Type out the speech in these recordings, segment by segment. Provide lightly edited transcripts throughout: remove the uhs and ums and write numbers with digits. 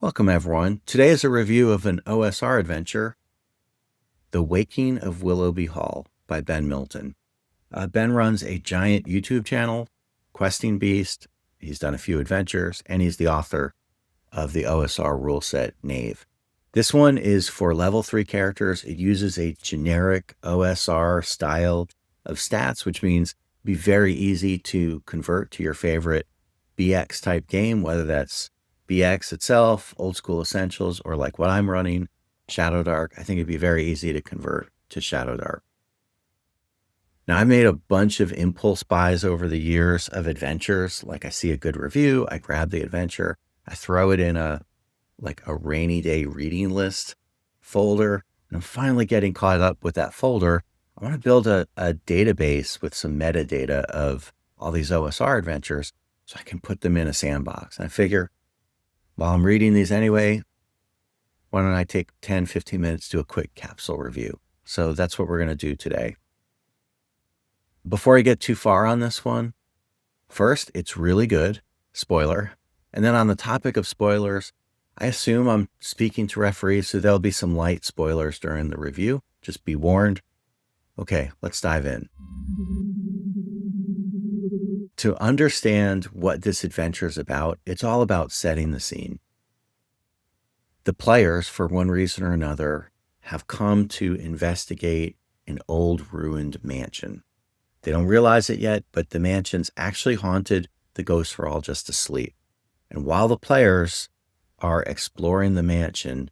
Welcome, everyone. Today is a review of an OSR adventure, The Waking of Willowby Hall by Ben Milton. Ben runs a giant YouTube channel, Questing Beast. He's done a few adventures, and he's the author of the OSR rule set, Knave. This one is for level 3 characters. It uses a generic OSR style of stats, which means it'd be very easy to convert to your favorite BX type game, whether that's BX itself, Old School Essentials, or like what I'm running, Shadow Dark. I think it'd be very easy to convert to Shadow Dark. Now, I made a bunch of impulse buys over the years of adventures. Like I see a good review, I grab the adventure, I throw it in a rainy day reading list folder, and I'm finally getting caught up with that folder. I want to build a database with some metadata of all these OSR adventures so I can put them in a sandbox. And I figure, while I'm reading these anyway, why don't I take 10, 15 minutes to do a quick capsule review? So that's what we're going to do today. Before I get too far on this one, first, it's really good, spoiler. And then on the topic of spoilers, I assume I'm speaking to referees, so there'll be some light spoilers during the review. Just be warned. Okay, let's dive in. To understand what this adventure is about, it's all about setting the scene. The players, for one reason or another, have come to investigate an old ruined mansion. They don't realize it yet, but the mansion's actually haunted. The ghosts were all just asleep. And while the players are exploring the mansion,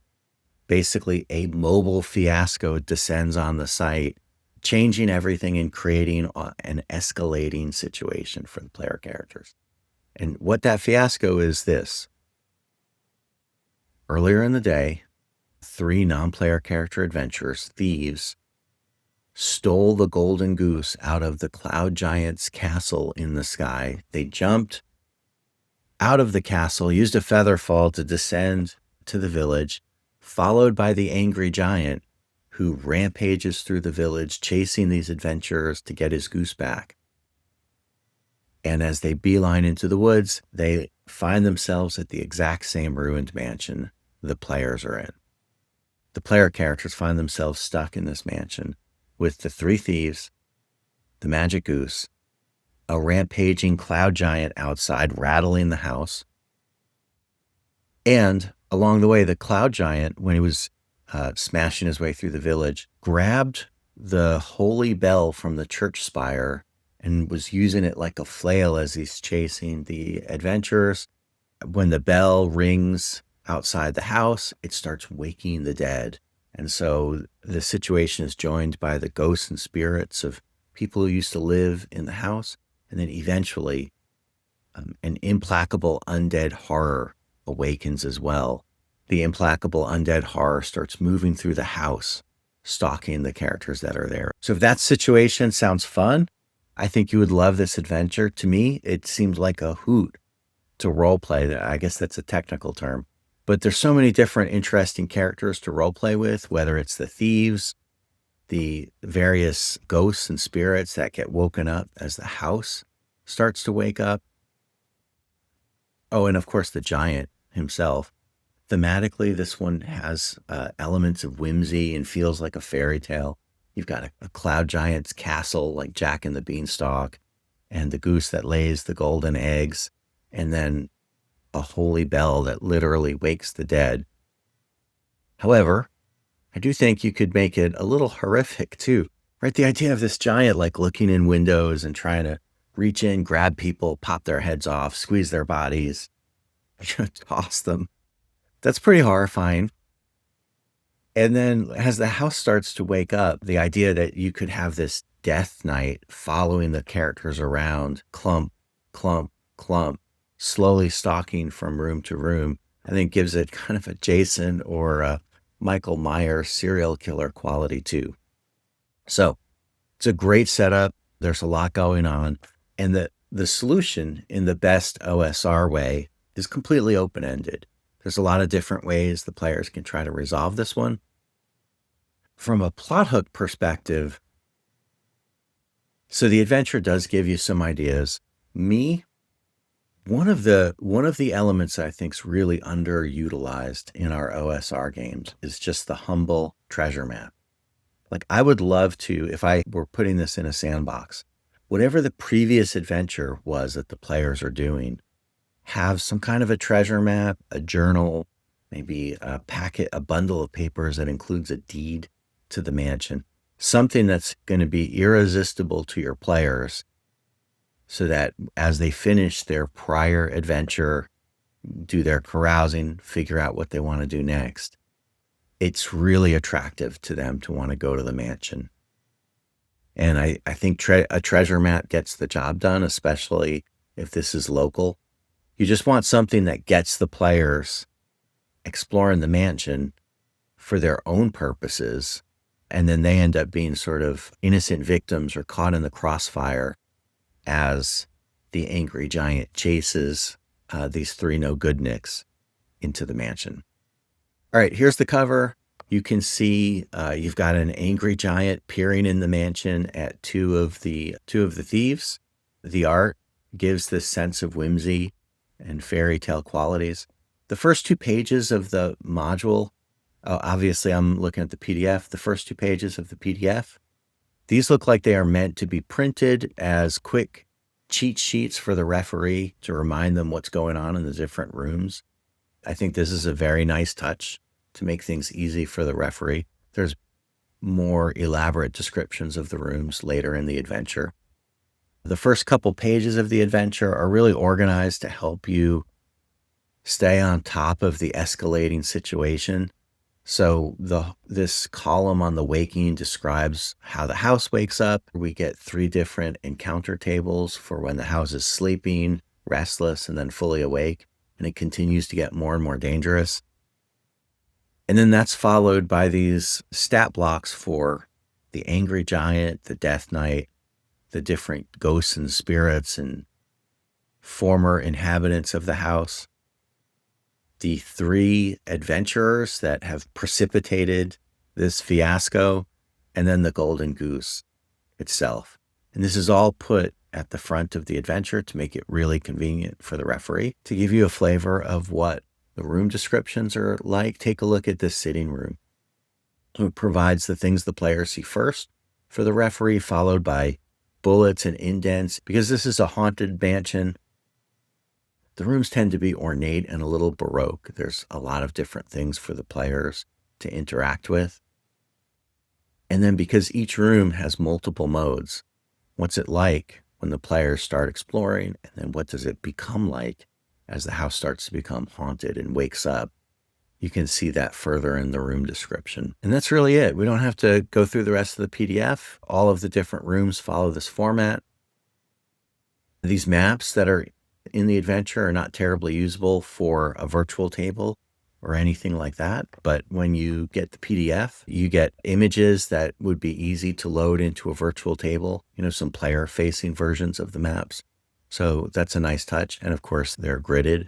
basically a mobile fiasco descends on the site, changing everything and creating an escalating situation for the player characters. And what that fiasco is this. Earlier in the day, 3 non-player character adventurers, thieves, stole the golden goose out of the cloud giant's castle in the sky. They jumped out of the castle, used a feather fall to descend to the village, followed by the angry giant who rampages through the village, chasing these adventurers to get his goose back. And as they beeline into the woods, they find themselves at the exact same ruined mansion the players are in. The player characters find themselves stuck in this mansion with the 3 thieves, the magic goose, a rampaging cloud giant outside rattling the house. And along the way, the cloud giant, when he was smashing his way through the village, grabbed the holy bell from the church spire and was using it like a flail as he's chasing the adventurers. When the bell rings outside the house, it starts waking the dead. And so the situation is joined by the ghosts and spirits of people who used to live in the house. And then eventually an implacable undead horror awakens as well. The implacable undead horror starts moving through the house, stalking the characters that are there. So if that situation sounds fun, I think you would love this adventure. To me, it seems like a hoot to roleplay. I guess that's a technical term. But there's so many different interesting characters to roleplay with, whether it's the thieves, the various ghosts and spirits that get woken up as the house starts to wake up. Oh, and of course, the giant himself. Thematically, this one has elements of whimsy and feels like a fairy tale. You've got a cloud giant's castle like Jack and the Beanstalk, and the goose that lays the golden eggs, and then a holy bell that literally wakes the dead. However, I do think you could make it a little horrific too, right? The idea of this giant like looking in windows and trying to reach in, grab people, pop their heads off, squeeze their bodies, toss them. That's pretty horrifying. And then as the house starts to wake up, the idea that you could have this death knight following the characters around, clump, clump, clump, slowly stalking from room to room, I think gives it kind of a Jason or a Michael Myers serial killer quality too. So it's a great setup. There's a lot going on. And the solution in the best OSR way is completely open-ended. There's a lot of different ways the players can try to resolve this one. From a plot hook perspective, so the adventure does give you some ideas. One of the elements I think is really underutilized in our OSR games is just the humble treasure map. Like, I would love to, if I were putting this in a sandbox, whatever the previous adventure was that the players are doing, have some kind of a treasure map, a journal, maybe a bundle of papers that includes a deed to the mansion, something that's going to be irresistible to your players so that as they finish their prior adventure, do their carousing, figure out what they want to do next, it's really attractive to them to want to go to the mansion. And I think a treasure map gets the job done, especially if this is local. You just want something that gets the players exploring the mansion for their own purposes, and then they end up being sort of innocent victims or caught in the crossfire as the angry giant chases these three no-good-nicks into the mansion. All right, here's the cover. You can see you've got an angry giant peering in the mansion at two of the thieves. The art gives this sense of whimsy and fairy tale qualities. The first 2 pages of the module, obviously I'm looking at the PDF, the first 2 pages of the PDF, these look like they are meant to be printed as quick cheat sheets for the referee to remind them what's going on in the different rooms. I think this is a very nice touch to make things easy for the referee. There's more elaborate descriptions of the rooms later in the adventure. The first couple pages of the adventure are really organized to help you stay on top of the escalating situation. So this column on the waking describes how the house wakes up. We get 3 different encounter tables for when the house is sleeping, restless, and then fully awake. And it continues to get more and more dangerous. And then that's followed by these stat blocks for the angry giant, the death knight, the different ghosts and spirits and former inhabitants of the house, the 3 adventurers that have precipitated this fiasco, and then the golden goose itself. And this is all put at the front of the adventure to make it really convenient for the referee. To give you a flavor of what the room descriptions are like, take a look at this sitting room. It provides the things the players see first for the referee, followed by bullets and indents. Because this is a haunted mansion, the rooms tend to be ornate and a little baroque. There's a lot of different things for the players to interact with. And then because each room has multiple modes, what's it like when the players start exploring? And then what does it become like as the house starts to become haunted and wakes up? You can see that further in the room description. And that's really it. We don't have to go through the rest of the PDF. All of the different rooms follow this format. These maps that are in the adventure are not terribly usable for a virtual table or anything like that. But when you get the PDF, you get images that would be easy to load into a virtual table, some player-facing versions of the maps. So that's a nice touch. And of course, they're gridded.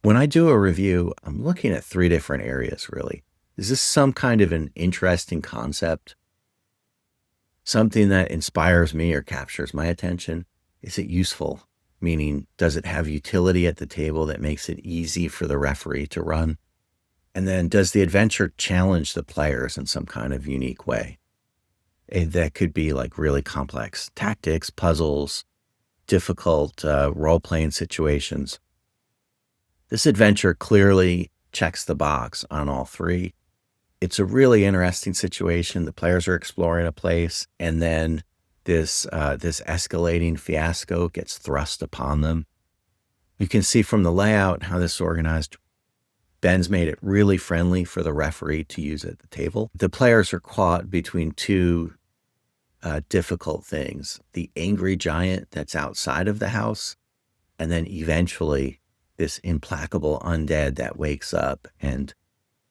When I do a review, I'm looking at 3 different areas, really. Is this some kind of an interesting concept? Something that inspires me or captures my attention? Is it useful? Meaning, does it have utility at the table that makes it easy for the referee to run? And then does the adventure challenge the players in some kind of unique way? That could be like really complex tactics, puzzles, difficult role-playing situations. This adventure clearly checks the box on all 3. It's a really interesting situation. The players are exploring a place, and then this escalating fiasco gets thrust upon them. You can see from the layout how this is organized. Ben's made it really friendly for the referee to use at the table. The players are caught between 2 difficult things: the angry giant that's outside of the house, and then eventually this implacable undead that wakes up and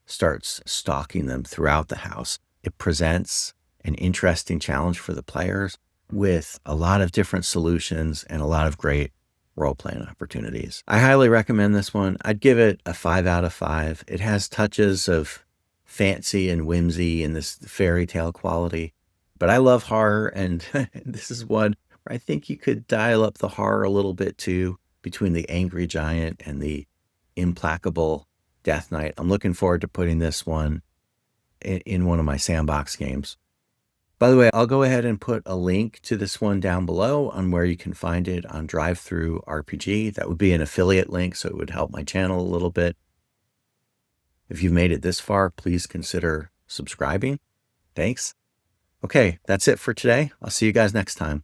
starts stalking them throughout the house. It presents an interesting challenge for the players with a lot of different solutions and a lot of great role-playing opportunities. I highly recommend this one. I'd give it a 5 out of 5. It has touches of fancy and whimsy and this fairy tale quality, but I love horror, and this is one I think you could dial up the horror a little bit too between the angry giant and the implacable Death Knight. I'm looking forward to putting this one in one of my sandbox games. By the way, I'll go ahead and put a link to this one down below on where you can find it on Drive-Thru RPG. That would be an affiliate link, so it would help my channel a little bit. If you've made it this far, please consider subscribing. Thanks. Okay, that's it for today. I'll see you guys next time.